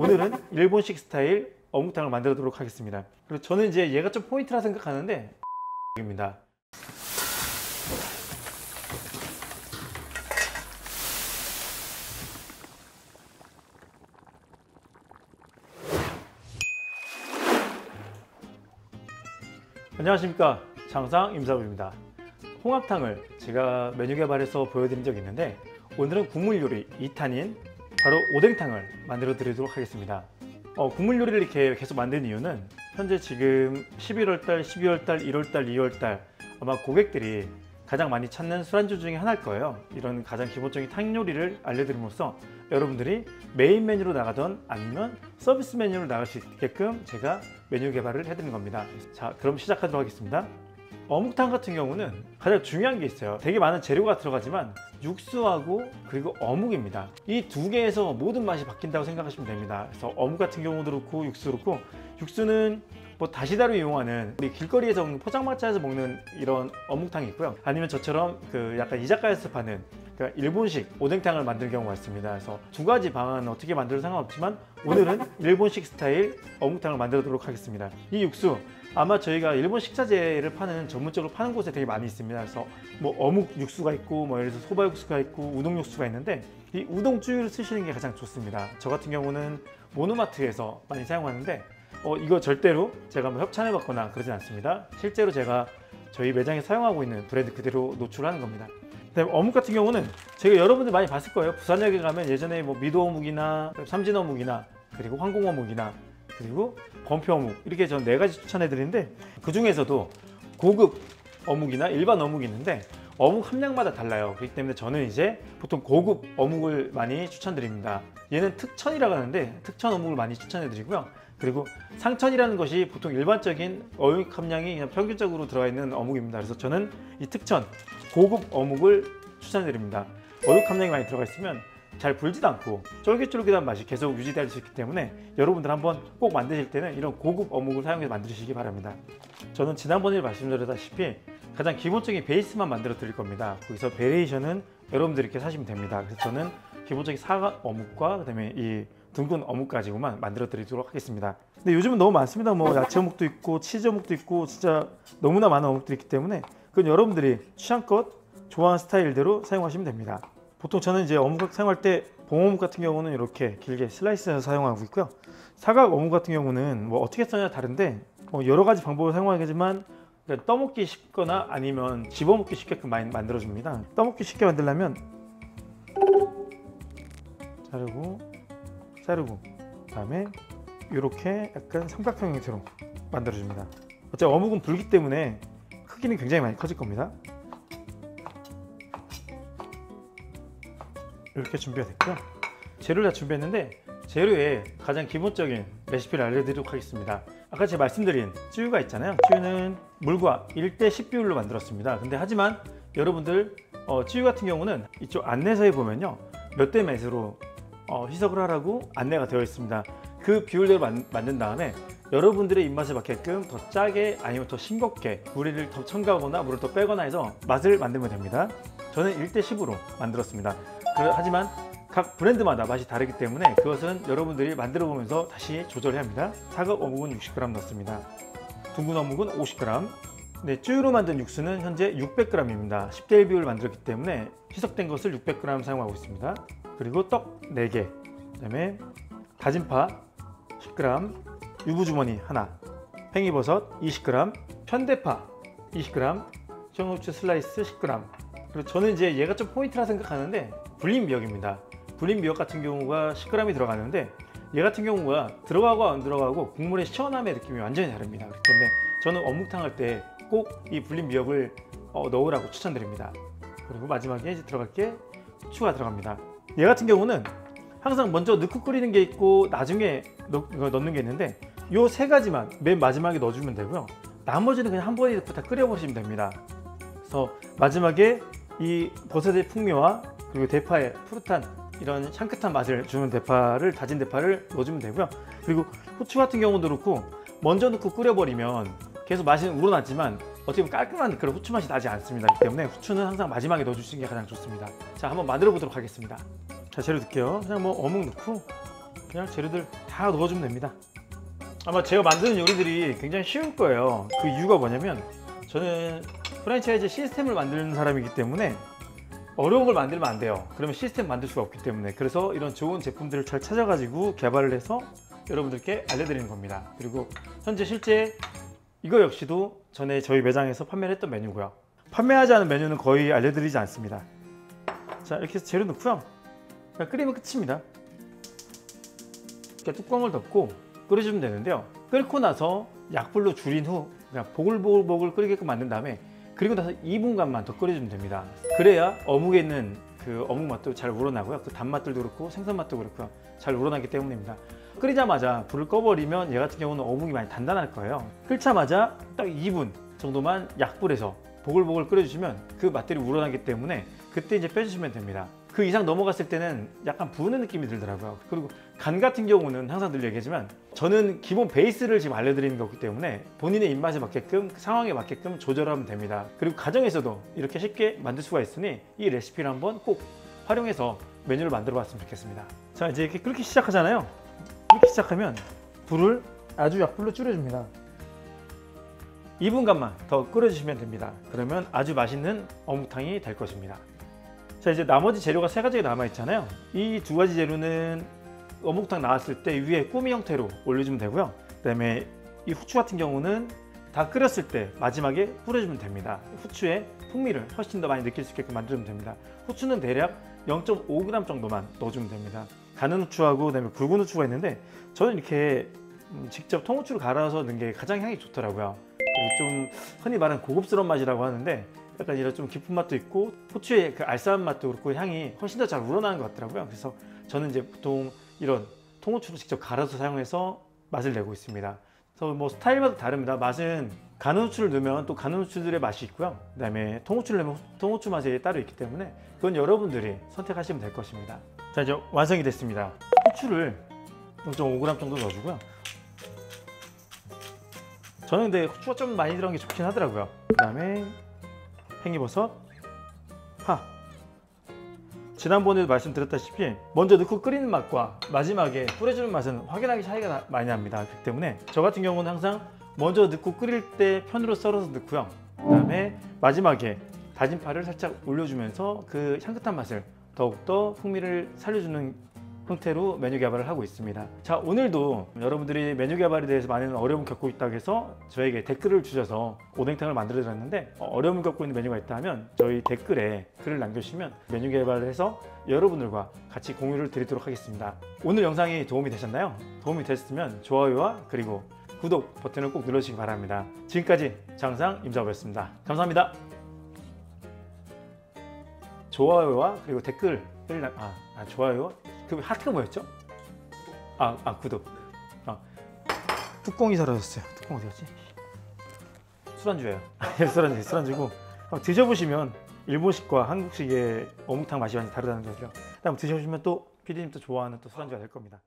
오늘은 일본식 스타일 어묵탕을 만들도록 하겠습니다. 그리고 저는 이제 얘가 좀 포인트라 생각하는데 입니다. 안녕하십니까, 장상 임사부입니다. 홍합탕을 제가 메뉴 개발해서 보여드린 적이 있는데 오늘은 국물 요리 2탄인 바로 오뎅탕을 만들어 드리도록 하겠습니다. 국물 요리를 이렇게 계속 만든 이유는 현재 지금 11월달, 12월달, 1월달, 2월달 아마 고객들이 가장 많이 찾는 술안주 중에 하나일 거예요. 이런 가장 기본적인 탕 요리를 알려드림으로써 여러분들이 메인 메뉴로 나가던 아니면 서비스 메뉴로 나갈 수 있게끔 제가 메뉴 개발을 해드리는 겁니다. 자, 그럼 시작하도록 하겠습니다. 어묵탕 같은 경우는 가장 중요한 게 있어요. 되게 많은 재료가 들어가지만 육수하고 그리고 어묵입니다. 이 두 개에서 모든 맛이 바뀐다고 생각하시면 됩니다. 그래서 어묵 같은 경우도 그렇고 육수 그렇고, 육수는 뭐 다시다로 이용하는 우리 길거리에서 먹는 포장마차에서 먹는 이런 어묵탕이 있고요. 아니면 저처럼 그 약간 이자카야에서 파는 일본식 오뎅탕을 만들 경우가 있습니다. 그래서 두 가지 방안은 어떻게 만들어도 상관없지만 오늘은 일본식 스타일 어묵탕을 만들도록 하겠습니다. 이 육수 아마 저희가 일본 식자재를 파는 전문적으로 파는 곳에 되게 많이 있습니다. 그래서 뭐 어묵 육수가 있고 뭐 예를 들어서 소바 육수가 있고 우동 육수가 있는데 이 우동 쭈유를 쓰시는 게 가장 좋습니다. 저 같은 경우는 모노마트에서 많이 사용하는데 이거 절대로 제가 뭐 협찬해 받거나 그러진 않습니다. 실제로 제가 저희 매장에 사용하고 있는 브랜드 그대로 노출하는 겁니다. 그다음에 어묵 같은 경우는 제가 여러분들 많이 봤을 거예요. 부산역에 가면 예전에 뭐 미도 어묵이나 삼진 어묵이나 그리고 황공 어묵이나 그리고 건표 어묵 이렇게 전 4가지 추천해 드리는데 그 중에서도 고급 어묵이나 일반 어묵이 있는데 어묵 함량마다 달라요. 그렇기 때문에 저는 이제 보통 고급 어묵을 많이 추천드립니다. 얘는 특천이라고 하는데 특천 어묵을 많이 추천해 드리고요. 그리고 상천이라는 것이 보통 일반적인 어묵 함량이 그냥 평균적으로 들어가 있는 어묵입니다. 그래서 저는 이 특천 고급 어묵을 추천해 드립니다. 어묵 함량이 많이 들어가 있으면 잘 불지도 않고 쫄깃쫄깃한 맛이 계속 유지될 수 있기 때문에 여러분들 한번 꼭 만드실 때는 이런 고급 어묵을 사용해서 만드시기 바랍니다. 저는 지난번에 말씀드렸다시피 가장 기본적인 베이스만 만들어 드릴 겁니다. 거기서 베리에이션은 여러분들이 이렇게 사시면 됩니다. 그래서 저는 기본적인 사과 어묵과 그다음에 이 둥근 어묵 가지고만 만들어 드리도록 하겠습니다. 근데 요즘은 너무 많습니다. 뭐 야채 어묵도 있고 치즈 어묵도 있고 진짜 너무나 많은 어묵들이 있기 때문에 그건 여러분들이 취향껏 좋아하는 스타일대로 사용하시면 됩니다. 보통 저는 이제 어묵 사용할 때 봉어묵 같은 경우는 이렇게 길게 슬라이스해서 사용하고 있고요. 사각 어묵 같은 경우는 뭐 어떻게 써냐 다른데 여러 가지 방법을 사용하겠지만 떠먹기 쉽거나 아니면 집어먹기 쉽게끔 많이 만들어줍니다. 떠먹기 쉽게 만들려면 자르고 그다음에 이렇게 약간 삼각형 형태로 만들어줍니다. 어차피 어묵은 불기 때문에 크기는 굉장히 많이 커질 겁니다. 이렇게 준비가 됐고요. 재료를 다 준비했는데 재료에 가장 기본적인 레시피를 알려드리도록 하겠습니다. 아까 제가 말씀드린 쯔유가 있잖아요. 쯔유는 물과 1:10 비율로 만들었습니다. 근데 하지만 여러분들 쯔유 같은 경우는 이쪽 안내서에 보면요 몇 대 몇으로 희석을 하라고 안내가 되어 있습니다. 그 비율대로 만든 다음에 여러분들의 입맛에 맞게끔 더 짜게 아니면 더 싱겁게 물을 더 첨가하거나 물을 더 빼거나 해서 맛을 만들면 됩니다. 저는 1:10으로 만들었습니다. 하지만 각 브랜드마다 맛이 다르기 때문에 그것은 여러분들이 만들어 보면서 다시 조절해야 합니다. 사각 어묵은 60g 넣습니다. 둥근 어묵은 50g. 네, 쯔유로 만든 육수는 현재 600g입니다. 10:1 비율을 만들었기 때문에 희석된 것을 600g 사용하고 있습니다. 그리고 떡 4개, 그다음에 다진 파 10g, 유부주머니 하나, 팽이버섯 20g, 현대파 20g, 청양고추 슬라이스 10g. 그리고 저는 이제 얘가 좀 포인트라 생각하는데 불린 미역입니다. 불린 미역 같은 경우가 10g이 들어가는데 얘 같은 경우가 들어가고 안 들어가고 국물의 시원함의 느낌이 완전히 다릅니다. 그렇기 때문에 저는 어묵탕 할 때 꼭 이 불린 미역을 넣으라고 추천드립니다. 그리고 마지막에 이제 들어갈 게 후추가 들어갑니다. 얘 같은 경우는 항상 먼저 넣고 끓이는 게 있고 나중에 넣는 게 있는데 이 3가지만 맨 마지막에 넣어주면 되고요. 나머지는 그냥 한 번에 넣고 다 끓여버리시면 됩니다. 그래서 마지막에 이 버섯의 풍미와 그리고 대파의 푸릇한 이런 향긋한 맛을 주는 다진 대파를 넣어주면 되고요. 그리고 후추 같은 경우도 그렇고 먼저 넣고 끓여버리면 계속 맛은 우러나지만 어떻게 보면 깔끔한 그런 후추 맛이 나지 않습니다. 그렇기 때문에 후추는 항상 마지막에 넣어주시는 게 가장 좋습니다. 자, 한번 만들어 보도록 하겠습니다. 자, 재료 넣을게요. 그냥 뭐 어묵 넣고 그냥 재료들 다 넣어주면 됩니다. 아마 제가 만드는 요리들이 굉장히 쉬울 거예요. 그 이유가 뭐냐면 저는 프랜차이즈 시스템을 만드는 사람이기 때문에 어려운 걸 만들면 안 돼요. 그러면 시스템 만들 수가 없기 때문에. 그래서 이런 좋은 제품들을 잘 찾아가지고 개발을 해서 여러분들께 알려드리는 겁니다. 그리고 현재 실제 이거 역시도 전에 저희 매장에서 판매를 했던 메뉴고요. 판매하지 않은 메뉴는 거의 알려드리지 않습니다. 자, 이렇게 해서 재료 넣고요. 그냥 끓이면 끝입니다. 이렇게 뚜껑을 덮고 끓여주면 되는데요. 끓고 나서 약불로 줄인 후 그냥 보글보글 끓이게끔 만든 다음에 그리고 나서 2분간만 더 끓여주면 됩니다. 그래야 어묵에 있는 그 어묵 맛도 잘 우러나고요. 그 단맛들도 그렇고 생선 맛도 그렇고요. 잘 우러나기 때문입니다. 끓이자마자 불을 꺼버리면 얘 같은 경우는 어묵이 많이 단단할 거예요. 끓자마자 딱 2분 정도만 약불에서 보글보글 끓여주시면 그 맛들이 우러나기 때문에 그때 이제 빼주시면 됩니다. 그 이상 넘어갔을 때는 약간 부는 느낌이 들더라고요. 그리고 간 같은 경우는 항상 늘 얘기하지만 저는 기본 베이스를 지금 알려드리는 거기 때문에 본인의 입맛에 맞게끔 상황에 맞게끔 조절하면 됩니다. 그리고 가정에서도 이렇게 쉽게 만들 수가 있으니 이 레시피를 한번 꼭 활용해서 메뉴를 만들어 봤으면 좋겠습니다. 자, 이제 이렇게 끓기 시작하잖아요. 끓기 시작하면 불을 아주 약불로 줄여줍니다. 2분간만 더 끓여주시면 됩니다. 그러면 아주 맛있는 어묵탕이 될 것입니다. 자, 이제 나머지 재료가 3가지가 남아있잖아요. 이 2가지 재료는 어묵탕 나왔을 때 위에 꾸미 형태로 올려주면 되고요. 그 다음에 이 후추 같은 경우는 다 끓였을 때 마지막에 뿌려주면 됩니다. 후추의 풍미를 훨씬 더 많이 느낄 수 있게끔 만들면 됩니다. 후추는 대략 0.5g 정도만 넣어주면 됩니다. 가는 후추하고 그다음에 굵은 후추가 있는데 저는 이렇게 직접 통후추를 갈아서 넣는 게 가장 향이 좋더라고요. 좀 흔히 말하는 고급스러운 맛이라고 하는데 약간 이런 좀 깊은 맛도 있고 후추의 그 알싸한 맛도 그렇고 향이 훨씬 더 잘 우러나는 것 같더라고요. 그래서 저는 이제 보통 이런 통후추를 직접 갈아서 사용해서 맛을 내고 있습니다. 그래서 뭐 스타일마다 다릅니다. 맛은 가는 후추를 넣으면 또 가는 후추들의 맛이 있고요. 그 다음에 통후추를 넣으면 통후추 맛이 따로 있기 때문에 그건 여러분들이 선택하시면 될 것입니다. 자, 이제 완성이 됐습니다. 후추를 0.5g 정도 넣어주고요. 저는 근데 후추가 좀 많이 들어간 게 좋긴 하더라고요. 그 다음에 팽이버섯, 파. 지난번에도 말씀드렸다시피 먼저 넣고 끓이는 맛과 마지막에 뿌려주는 맛은 확연하게 차이가 많이 납니다. 그렇기 때문에 저 같은 경우는 항상 먼저 넣고 끓일 때 편으로 썰어서 넣고요. 그 다음에 마지막에 다진 파를 살짝 올려주면서 그 향긋한 맛을 더욱더 풍미를 살려주는 형태로 메뉴 개발을 하고 있습니다. 자, 오늘도 여러분들이 메뉴 개발에 대해서 많은 어려움을 겪고 있다고 해서 저에게 댓글을 주셔서 오뎅탕을 만들어 드렸는데 어려움을 겪고 있는 메뉴가 있다면 저희 댓글에 글을 남겨주시면 메뉴 개발을 해서 여러분들과 같이 공유를 드리도록 하겠습니다. 오늘 영상이 도움이 되셨나요? 도움이 됐으면 좋아요와 그리고 구독 버튼을 꼭 눌러주시기 바랍니다. 지금까지 장상 임자부였습니다. 감사합니다. 좋아요와 그리고 댓글 좋아요 그 하트가 뭐였죠? 구독. 뚜껑이 사라졌어요. 뚜껑 어디 갔지? 술안주예요. 술안주고 드셔보시면 일본식과 한국식의 어묵탕 맛이 완전 다르다는 거죠. 다음 드셔보시면 또 피디님 또 좋아하는 또 술안주가 될 겁니다.